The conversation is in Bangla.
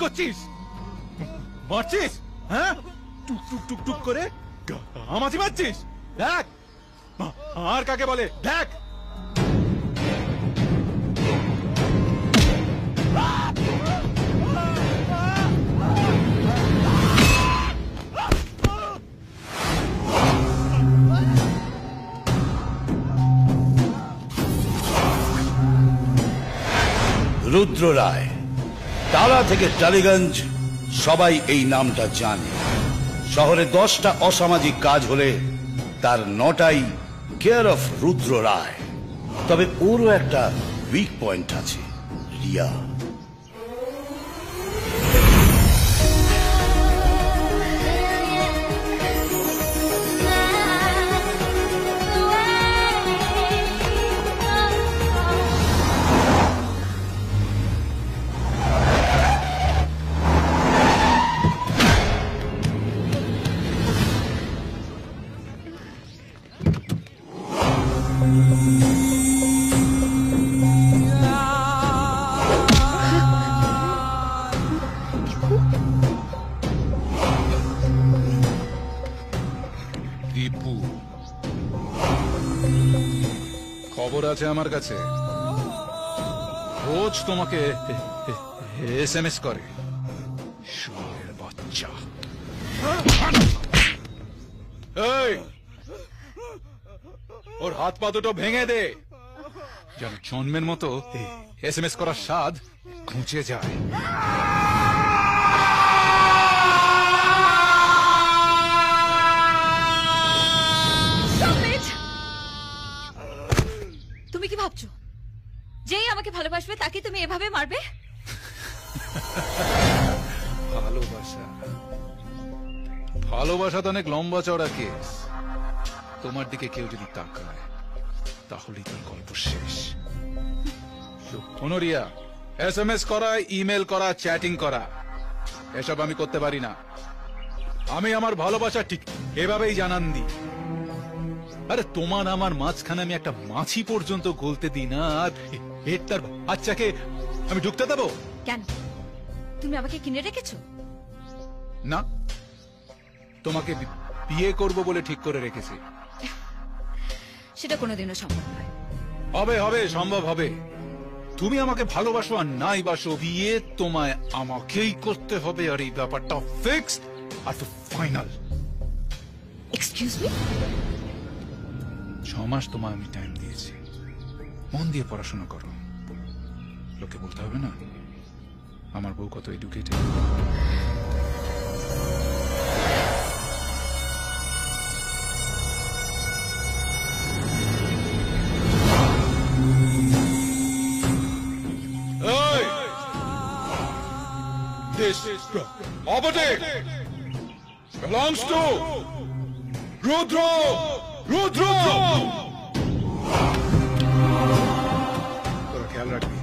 করছিস? মারছিস? হ্যাঁ, টুক টুক টুক টুক করে আমাকে মারছিস? দেখ আর কাকে বলে, দেখ। রুদ্র রায়, টালা থেকে টালিগঞ্জ সবাই এই নামটা জানে। শহরে 10টা অসামাজিক কাজ হলে তার 9টাই কেয়ার অফ রুদ্র রায়। তবে ওরও একটা উইক পয়েন্ট আছে, রিয়া। খবর আছে আমার কাছে, রোজ তোমাকে SMS করে। শুয়োরের বাচ্চা। এই, ওর হাত পা দুটো ভেঙে দে, যেন জন্মের মতো SMS করার স্বাদ ঘুঁচে যায়। তুমি কি ভাবছো যেই আমাকে ভালোবাসবে তাকে তুমি এভাবে মারবে? ভালোবাসা, ভালোবাসা তো অনেক লম্বা চড়া কেস। তোমার দিকে কেউ যদি তাকায় তাহলেই তোর গল্প শেষ। শোনো রিয়া, SMS করা, ইমেল করা, চ্যাটিং করা, এসব আমি করতে পারি না। আমি আমার ভালোবাসা ঠিক এভাবেই জানান দিই। আরে তোমার আমার মাঝখানে আমি একটা মাছি পর্যন্ত গলতে দিই না, আর হেডটার বাচ্চাকে আমি ঢুকতে দেবো কেন? তুমি আমাকে কিনে রেখেছো? না, তোমাকে বিয়ে করব বলে ঠিক করে রেখেছি। সেটা কোনোদিনও সম্ভব নয়। হবে হবে, সম্ভব হবে। তুমি আমাকে ভালোবাসো আর নাই বাসো, বিয়ে তোমায় আমাকেই করতে হবে, আর এই ব্যাপারটা ফিক্সড আর ফাইনাল। Excuse me? 6 মাস তোমায় আমি টাইম দিয়েছি, মন দিয়ে পড়াশোনা করো। লোকে বলতে হবে না আমার বউ কত educated. This property belongs to Rudra! Rudra! তোরা খেয়াল রাখবি।